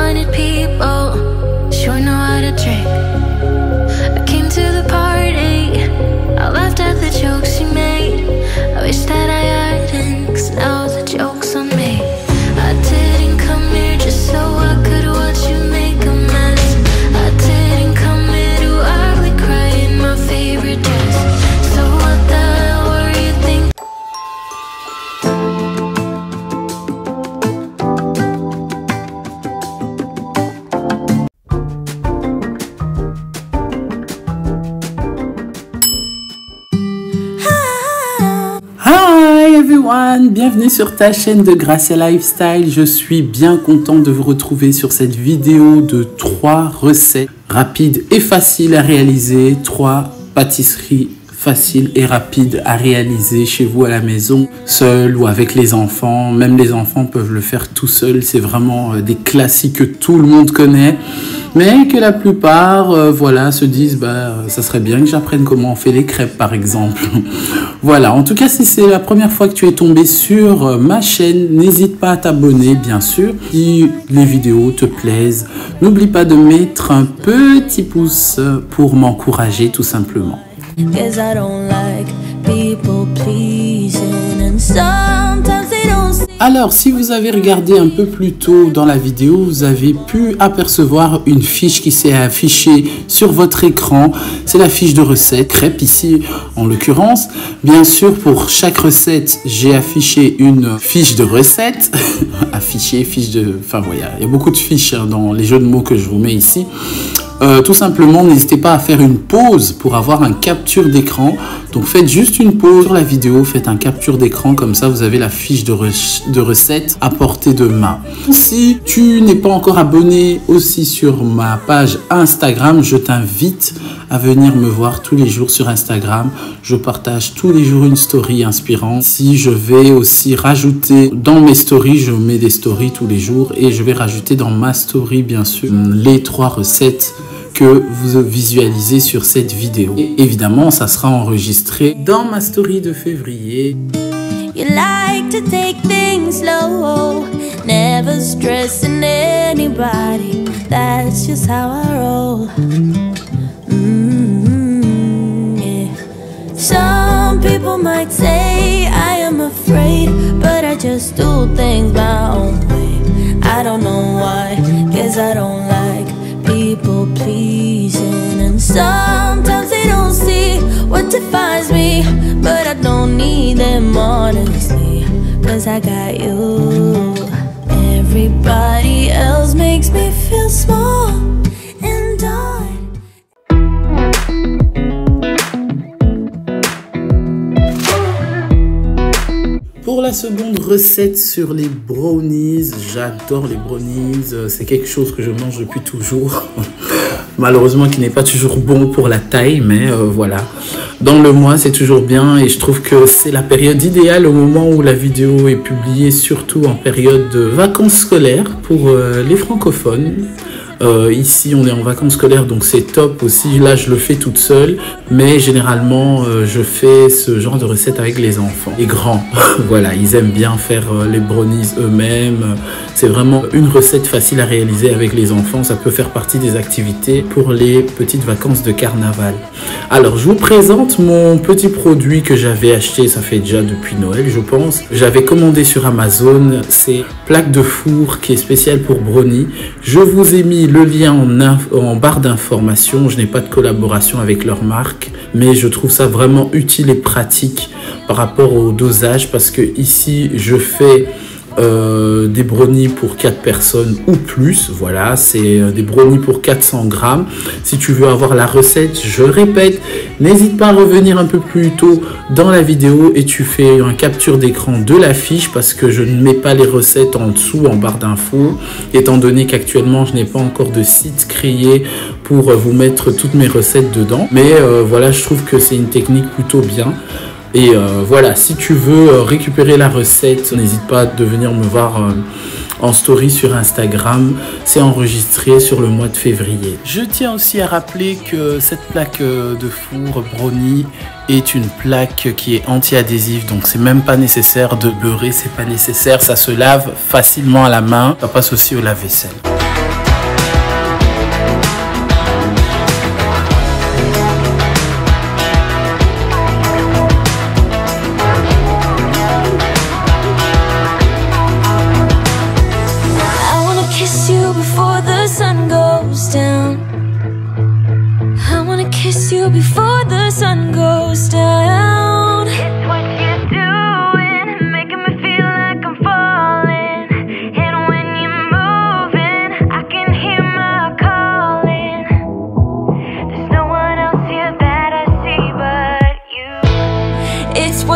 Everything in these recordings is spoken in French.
100 people, sure know how to drink. I came to the party, I laughed at the jokes you made. I wish that I hadn't, 'cause now the joke's on me. I didn't come here just so I could watch you make a mess. I didn't come here to ugly cry in my favorite dress. So what the hell were you thinking? Hi everyone, bienvenue sur ta chaîne de Gracia Lifestyle. Je suis bien content de vous retrouver sur cette vidéo de 3 recettes rapides et faciles à réaliser, 3 pâtisseries faciles et rapides à réaliser chez vous à la maison, seul ou avec les enfants. Même les enfants peuvent le faire tout seuls. C'est vraiment des classiques que tout le monde connaît, mais que la plupart voilà, se disent ça serait bien que j'apprenne comment on fait les crêpes par exemple. Voilà, en tout cas si c'est la première fois que tu es tombé sur ma chaîne, n'hésite pas à t'abonner bien sûr. Si les vidéos te plaisent, n'oublie pas de mettre un petit pouce pour m'encourager tout simplement. Alors, si vous avez regardé un peu plus tôt dans la vidéo, vous avez pu apercevoir une fiche qui s'est affichée sur votre écran. C'est la fiche de recette, crêpes ici en l'occurrence. Bien sûr, pour chaque recette, j'ai affiché une fiche de recette. Affiché, fiche de... Enfin, voilà, il y a beaucoup de fiches dans les jeux de mots que je vous mets ici. Tout simplement, n'hésitez pas à faire une pause pour avoir un capture d'écran. Donc faites juste une pause sur la vidéo, faites un capture d'écran, comme ça vous avez la fiche de recette à portée de main. Si tu n'es pas encore abonné aussi sur ma page Instagram, je t'invite à venir me voir tous les jours sur Instagram. Je partage tous les jours une story inspirante. Si je vais aussi rajouter dans mes stories, je mets des stories tous les jours et je vais rajouter dans ma story bien sûr les 3 recettes que vous visualisez sur cette vidéo. Et évidemment, ça sera enregistré dans ma story de février. You like to take things slow, never stressing anybody. That's just how I roll. Yeah. Some people might say I am afraid, but I just do things my own way. I don't know why, 'cause I don't like people pleasing, and sometimes they don't see what defines me, but I don't need them honestly, 'cause I got you. Everybody else makes me feel small and I... Pour la seconde recette sur les brownies, j'adore les brownies, c'est quelque chose que je mange depuis toujours. Malheureusement qui n'est pas toujours bon pour la taille, mais voilà. Dans le mois, c'est toujours bien et je trouve que c'est la période idéale au moment où la vidéo est publiée, surtout en période de vacances scolaires pour les francophones. Ici on est en vacances scolaires, donc c'est top aussi. Là je le fais toute seule, mais généralement je fais ce genre de recette avec les enfants, les grands. Voilà, ils aiment bien faire les brownies eux-mêmes. C'est vraiment une recette facile à réaliser avec les enfants. Ça peut faire partie des activités pour les petites vacances de carnaval. Alors je vous présente mon petit produit que j'avais acheté, ça fait déjà depuis Noël je pense. J'avais commandé sur Amazon, c'est plaque de four qui est spéciale pour brownie. Je vous ai mis le lien en barre d'information. Je n'ai pas de collaboration avec leur marque, mais je trouve ça vraiment utile et pratique par rapport au dosage, parce que ici je fais des brownies pour 4 personnes ou plus. Voilà, c'est des brownies pour 400 grammes. Si tu veux avoir la recette, je répète, n'hésite pas à revenir un peu plus tôt dans la vidéo et tu fais un capture d'écran de la fiche, parce que je ne mets pas les recettes en dessous en barre d'infos, étant donné qu'actuellement je n'ai pas encore de site créé pour vous mettre toutes mes recettes dedans. Mais voilà, je trouve que c'est une technique plutôt bien. Et voilà, si tu veux récupérer la recette, n'hésite pas de venir me voir en story sur Instagram. C'est enregistré sur le mois de février. Je tiens aussi à rappeler que cette plaque de four brownie est une plaque qui est anti-adhésive, donc c'est même pas nécessaire de beurrer, c'est pas nécessaire, ça se lave facilement à la main, ça passe aussi au lave-vaisselle.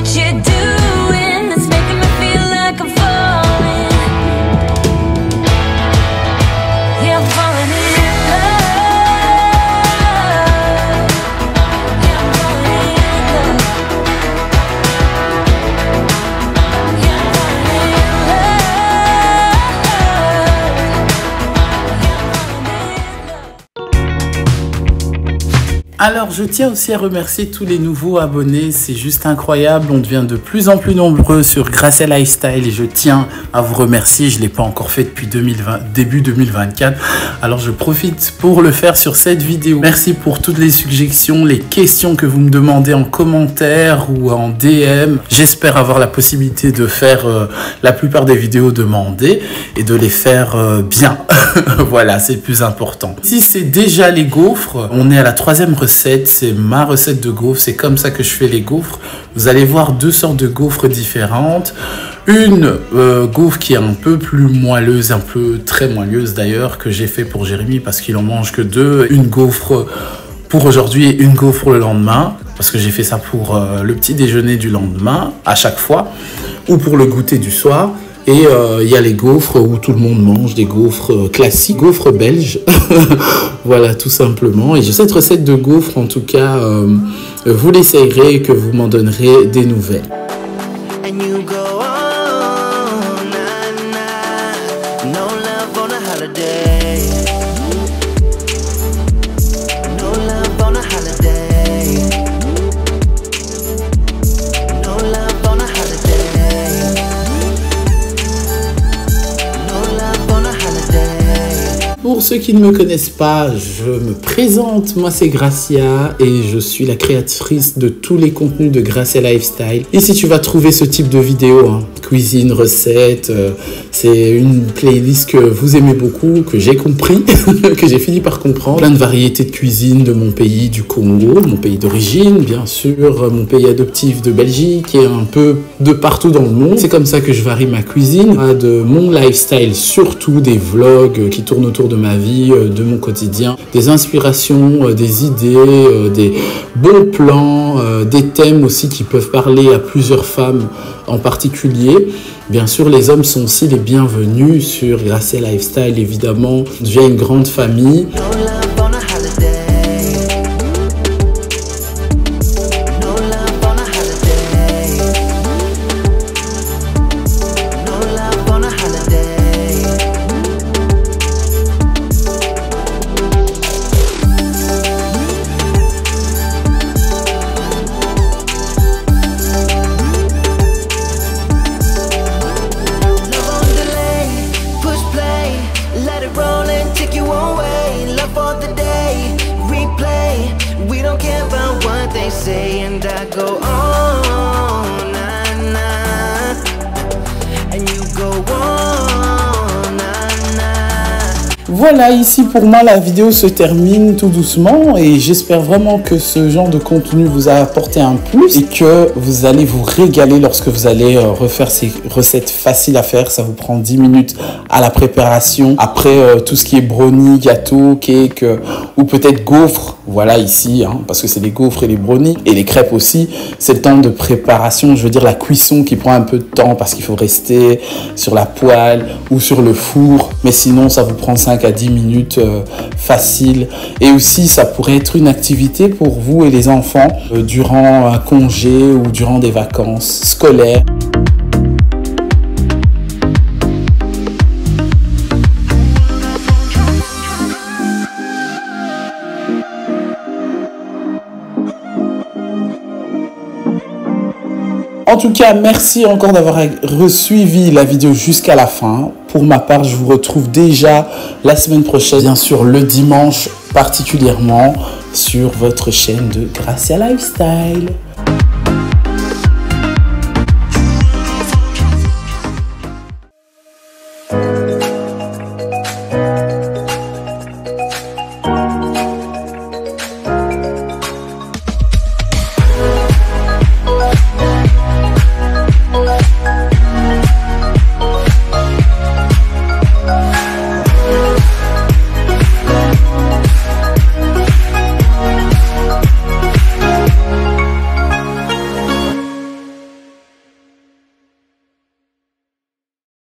what you're doing. It's making me feel like I'm falling. Yeah, I'm falling in love. Yeah, I'm falling in love. Yeah, I'm falling in love. Alors, je tiens aussi à remercier tous les nouveaux abonnés. C'est juste incroyable. On devient de plus en plus nombreux sur Gracia Lifestyle et je tiens à vous remercier. Je ne l'ai pas encore fait depuis début 2024. Alors, je profite pour le faire sur cette vidéo. Merci pour toutes les suggestions, les questions que vous me demandez en commentaire ou en DM. J'espère avoir la possibilité de faire la plupart des vidéos demandées et de les faire bien. Voilà, c'est le plus important. Si c'est déjà les gaufres, on est à la 3e recette. C'est ma recette de gaufres. C'est comme ça que je fais les gaufres. Vous allez voir 2 sortes de gaufres différentes. Une gaufre qui est un peu plus moelleuse, un peu très moelleuse d'ailleurs, que j'ai fait pour Jérémy parce qu'il en mange que 2. Une gaufre pour aujourd'hui et une gaufre pour le lendemain. Parce que j'ai fait ça pour le petit déjeuner du lendemain à chaque fois. Ou pour le goûter du soir. Et il y a les gaufres où tout le monde mange, des gaufres classiques, gaufres belges. Voilà, tout simplement. Et j'ai cette recette de gaufres, en tout cas, vous l'essayerez et que vous m'en donnerez des nouvelles. Pour ceux qui ne me connaissent pas, je me présente, moi c'est Gracia et je suis la créatrice de tous les contenus de Gracia Lifestyle. Ici tu vas trouver ce type de vidéos, hein, cuisine, recettes, c'est une playlist que vous aimez beaucoup, que j'ai compris, que j'ai fini par comprendre. Plein de variétés de cuisine de mon pays, du Congo, mon pays d'origine, bien sûr, mon pays adoptif de Belgique et un peu de partout dans le monde. C'est comme ça que je varie ma cuisine, de mon lifestyle, surtout des vlogs qui tournent autour de ma vie, de mon quotidien, des inspirations, des idées, des bons plans, des thèmes aussi qui peuvent parler à plusieurs femmes en particulier. Bien sûr, les hommes sont aussi les bienvenus sur Gracia Lifestyle, évidemment. On devient une grande famille. And I go on, nah, nah, and you go on, nah, nah. Voilà, ici pour moi la vidéo se termine tout doucement et j'espère vraiment que ce genre de contenu vous a apporté un plus et que vous allez vous régaler lorsque vous allez refaire ces recettes faciles à faire. Ça vous prend 10 minutes à la préparation. Après tout ce qui est brownie, gâteau, cake ou peut-être gaufres, voilà ici, hein, parce que c'est les gaufres et les brownies et les crêpes aussi. C'est le temps de préparation, je veux dire la cuisson qui prend un peu de temps parce qu'il faut rester sur la poêle ou sur le four. Mais sinon, ça vous prend 5 à 10 minutes facile. Et aussi, ça pourrait être une activité pour vous et les enfants durant un congé ou durant des vacances scolaires. En tout cas, merci encore d'avoir suivi la vidéo jusqu'à la fin. Pour ma part, je vous retrouve déjà la semaine prochaine, bien sûr le dimanche particulièrement, sur votre chaîne de Gracia Lifestyle.